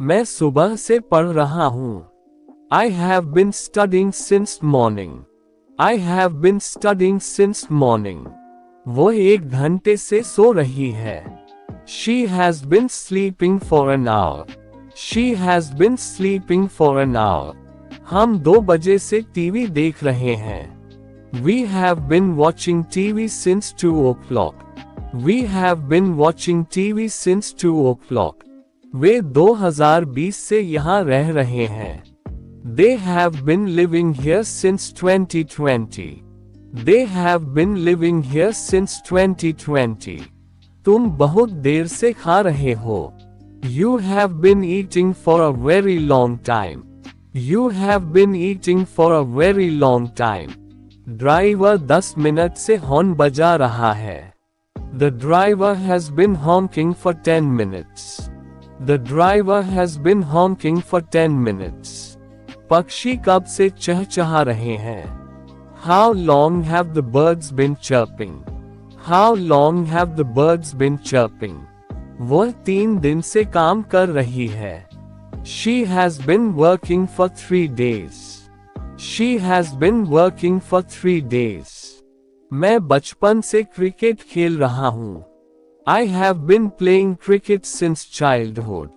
मैं सुबह से पढ़ रहा हूँ। I have been studying since morning. I have been studying since morning. वो 1 घंटे से सो रही है। She has been sleeping for an hour. She has been sleeping for an hour. हम 2 बजे से टीवी देख रहे हैं। We have been watching TV since 2 o'clock. We have been watching TV since 2 o'clock. वे 2020 से यहाँ रह रहे हैं। They have been living here since 2020. They have been living here since 2020. तुम बहुत देर से खा रहे हो। You have been eating for a very long time. You have been eating for a very long time. Driver 10 minute से horn बजा रहा है। The driver has been honking for 10 minutes. The driver has been honking for 10 minutes. पक्षी कब से चहचहा रहे हैं? How long have the birds been chirping? How long have the birds been chirping? वह 3 दिन से काम कर रही है। She has been working for 3 days. She has been working for 3 days. मैं बचपन से क्रिकेट खेल रहा हूँ। I have been playing cricket since childhood.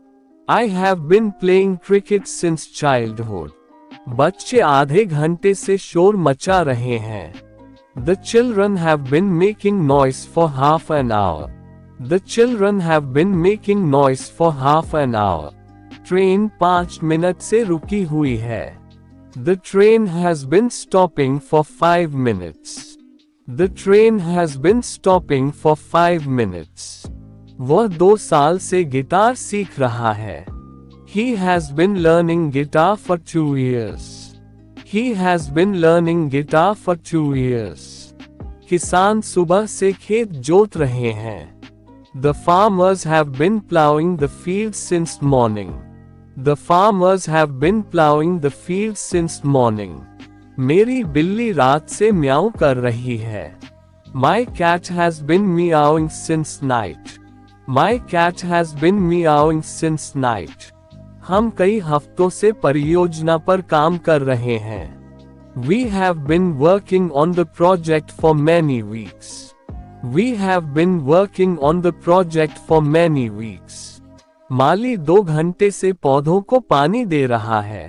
I have been playing cricket since childhood. बच्चे आधे घंटे से शोर मचा रहे हैं। The children have been making noise for half an hour. The children have been making noise for half an hour. Train 5 minute से रुकी हुई है। The train has been stopping for 5 minutes. The train has been stopping for 5 minutes. वह 2 साल से guitar सीख रहा है। He has been learning guitar for 2 years. He has been learning guitar for 2 years. किसान सुबह से खेत जोत रहे हैं। The farmers have been plowing the fields since morning. The farmers have been plowing the fields since morning. मेरी बिल्ली रात से म्याऊं कर रही है। My cat has been meowing since night. My cat has been meowing since night. हम कई हफ्तों से परियोजना पर काम कर रहे हैं। We have been working on the project for many weeks. We have been working on the project for many weeks. माली 2 घंटे से पौधों को पानी दे रहा है।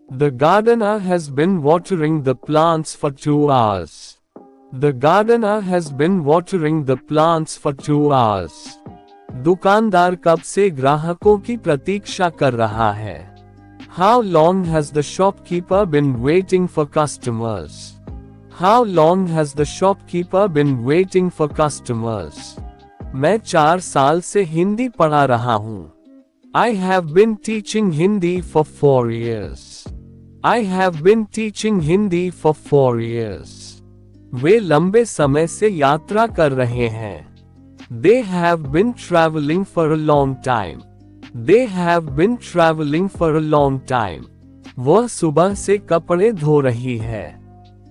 The gardener has been watering the plants for 2 hours. The gardener has been watering the plants for 2 hours. दुकानदार कब से ग्राहकों की प्रतीक्षा कर रहा है? How long has the shopkeeper been waiting for customers? How long has the shopkeeper been waiting for customers? मैं 4 साल से हिंदी पढ़ा रहा हूँ। I have been teaching Hindi for 4 years. I have been teaching Hindi for 4 years. वे लंबे समय से यात्रा कर रहे हैं। They have been traveling for a long time. They have been traveling for a long time. वह सुबह से कपड़े धो रही है।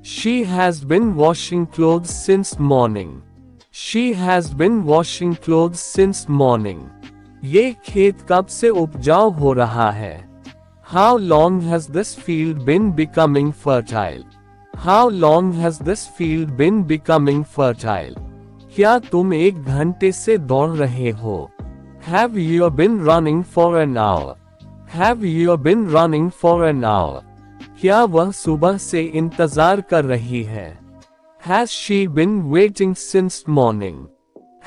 She has been washing clothes since morning. She has been washing clothes since morning. ये खेत कब से उपजाऊ हो रहा है? How long has this field been becoming fertile? How long has this field been becoming fertile? क्या तुम 1 घंटे से दौड़ रहे हो? Have you been running for an hour? Have you been running for an hour? क्या वह सुबह से इंतजार कर रही है? Has she been waiting since morning?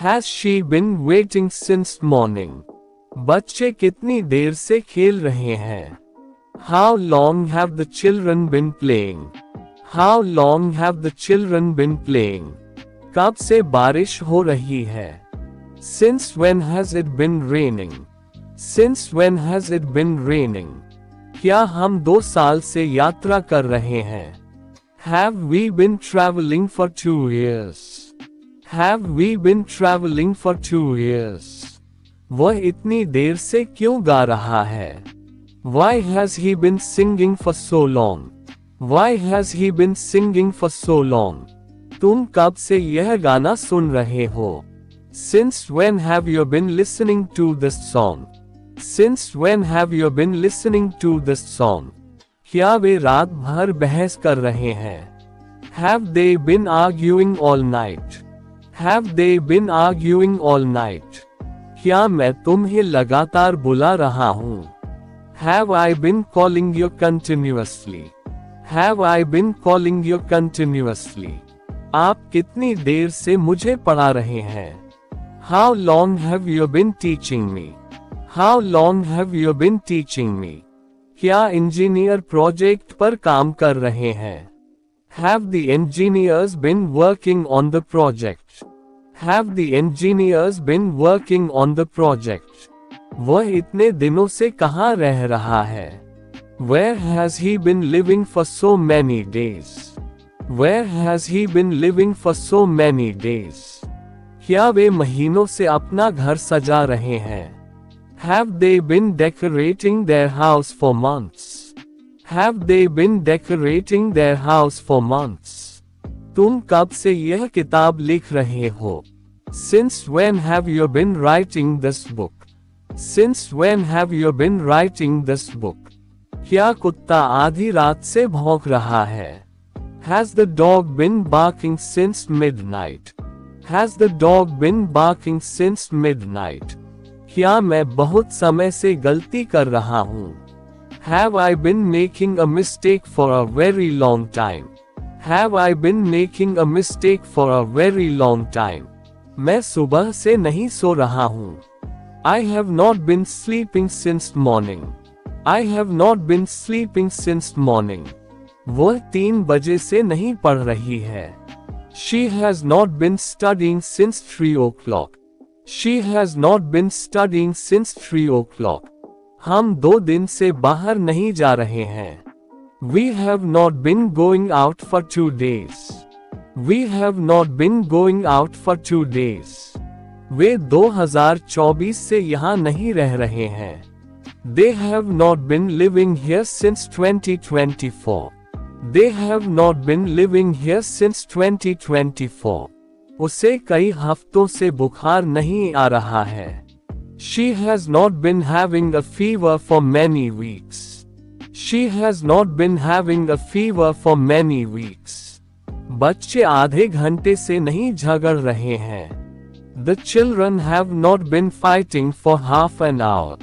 Has she been waiting since morning? बच्चे कितनी देर से खेल रहे हैं? How long have the children been playing? How long have the children been playing? कब से बारिश हो रही है? Since when has it been raining? Since when has it been raining? क्या हम 2 साल से यात्रा कर रहे हैं? Have we been traveling for 2 years? Have we been traveling for 2 years? वह इतनी देर से क्यों गा रहा है? Why has he been singing for so long? Why has he been singing for so long? तुम कब से यह गाना सुन रहे हो? Since when have you been listening to this song? Since when have you been listening to this song? क्या वे रात भर बहस कर रहे हैं? Have they been arguing all night? Have they been arguing all night? क्या मैं तुम्हें लगातार बुला रहा हूँ? Have I been calling you continuously? Have I been calling you continuously? आप कितनी देर से मुझे पढ़ा रहे हैं? How long have you been teaching me? How long have you been teaching me? क्या इंजीनियर प्रोजेक्ट पर काम कर रहे हैं? Have the engineers been working on the project? Have the engineers been working on the project? वह इतने दिनों से कहाँ रह रहा है? Where has he been living for so many days? Where has he been living for so many days? क्या वे महीनों से अपना घर सजा रहे हैं? Have they been decorating their house for months? Have they been decorating their house for months? तुम कब से यह किताब लिख रहे हो? Since when have you been writing this book? Since when have you been writing this book? क्या कुत्ता आधी रात से भौंक रहा है? Has the dog been barking since midnight? Has the dog been barking since midnight? क्या मैं बहुत समय से गलती कर रहा हूँ? Have I been making a mistake for a very long time? Have I been making a mistake for a very long time? मैं सुबह से नहीं सो रहा हूँ. I have not been sleeping since morning. I have not been sleeping since morning. वह 3 बजे से नहीं पढ़ रही है. She has not been studying since 3 o'clock. She has not been studying since 3 o'clock. हम 2 दिन से बाहर नहीं जा रहे हैं. We have not been going out for 2 days. We have not been going out for 2 days. वे 2024 से यहाँ नहीं रह रहे हैं. They have not been living here since 2024. They have not been living here since 2024. उसे कई हफ्तों से बुखार नहीं आ रहा है. She has not been having a fever for many weeks. She has not been having a fever for many weeks. बच्चे आधे घंटे से नहीं झगड़ रहे हैं. The children have not been fighting for half an hour.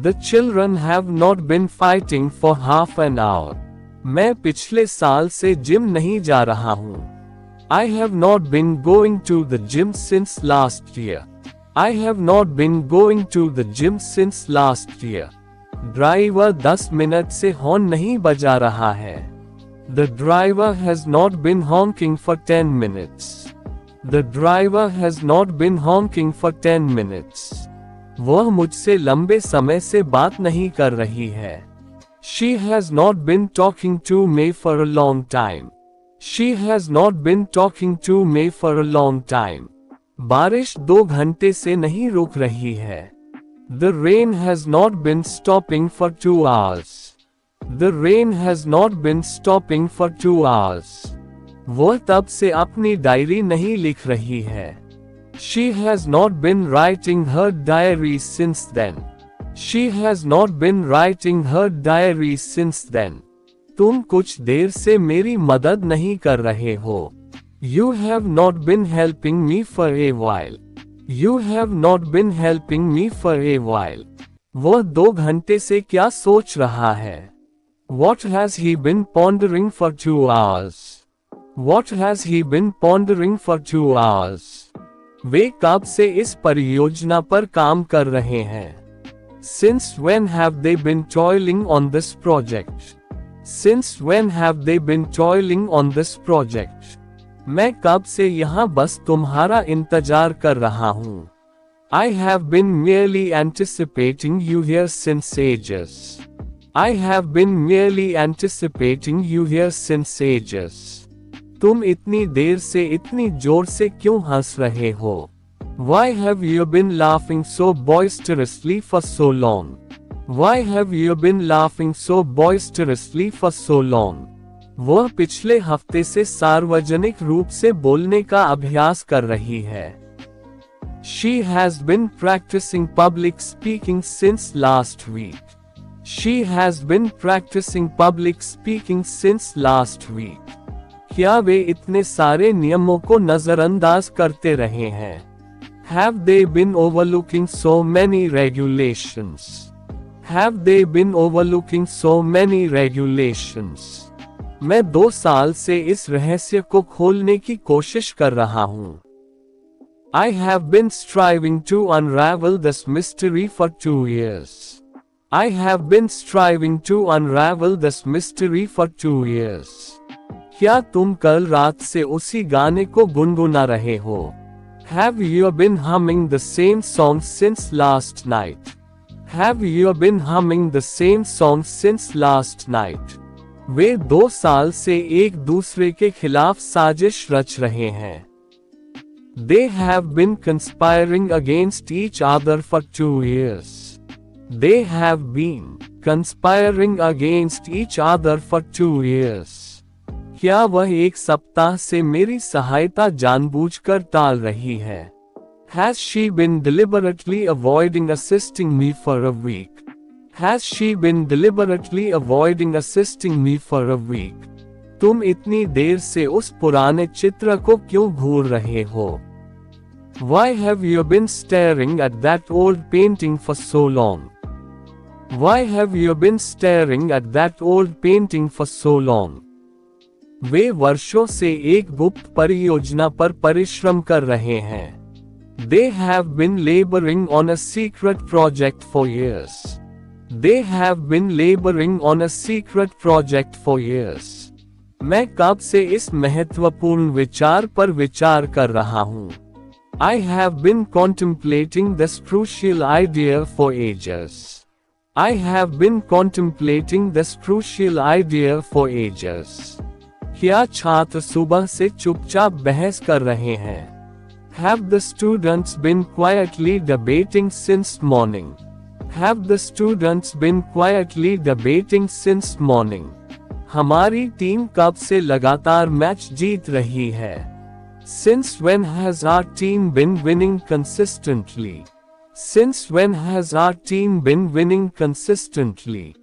The children have not been fighting for half an hour. मैं पिछले साल से जिम नहीं जा रहा हूँ. I have not been going to the gym since last year. I have not been going to the gym since last year. Driver 10 minute से horn नहीं बजा रहा है. The driver has not been honking for 10 minutes. The driver has not been honking for 10 minutes. वह मुझसे लंबे समय से बात नहीं कर रही है. She has not been talking to me for a long time. She has not been talking to me for a long time. बारिश 2 घंटे से नहीं रुक रही है. The rain has not been stopping for 2 hours. The rain has not been stopping for 2 hours. वह तब से अपनी डायरी नहीं लिख रही है. She has not been writing her diary since then. She has not been writing her diary since then. तुम कुछ देर से मेरी मदद नहीं कर रहे हो. You have not been helping me for a while. You have not been helping me for a while. वह 2 घंटे से क्या सोच रहा है? What has he been pondering for 2 hours? What has he been pondering for 2 hours? वे कब से इस परियोजना पर काम कर रहे हैं? Since when have they been toiling on this project? Since when have they been toiling on this project? मैं कब से यहाँ बस तुम्हारा इंतजार कर रहा हूँ. I have been merely anticipating you here since ages. I have been merely anticipating you here since ages. तुम इतनी देर से इतनी जोर से क्यों हंस रहे हो? Why have you been laughing so boisterously for so long? Why have you been laughing so boisterously for so long? वह पिछले हफ्ते से सार्वजनिक रूप से बोलने का अभ्यास कर रही है. She has been practicing public speaking since last week. She has been practicing public speaking since last week. क्या वे इतने सारे नियमों को नजरअंदाज करते रहे हैं? Have they been overlooking so many regulations? Have they been overlooking so many regulations? मैं 2 साल से इस रहस्य को खोलने की कोशिश कर रहा हूँ। I have been striving to unravel this mystery for 2 years. I have been striving to unravel this mystery for 2 years. क्या तुम कल रात से उसी गाने को गुनगुना रहे हो? Have you been humming the same song since last night? Have you been humming the same song since last night? वे 2 साल से एक दूसरे के खिलाफ साजिश रच रहे हैं। They have been conspiring against each other for 2 years. They have been conspiring against each other for 2 years. क्या वह 1 सप्ताह से मेरी सहायता जानबूझकर टाल रही है? Has she been deliberately avoiding assisting me for a week? Has she been deliberately avoiding assisting me for a week? तुम इतनी देर से उस पुराने चित्र को क्यों घूर रहे हो? Why have you been staring at that old painting for so long? Why have you been staring at that old painting for so long? वे वर्षों से एक गुप्त परियोजना पर परिश्रम कर रहे हैं। They have been laboring on a secret project for years. They have been laboring on a secret project for years. मैं कब से इस महत्वपूर्ण विचार पर विचार कर रहा हूँ? I have been contemplating this crucial idea for ages. I have been contemplating this crucial idea for ages. क्या छात्र सुबह से चुपचाप बहस कर रहे हैं? Have the students been quietly debating since morning? Have the students been quietly debating since morning? हमारी टीम कब से लगातार मैच जीत रही है? Since when has our team been winning consistently? Since when has our team been winning consistently?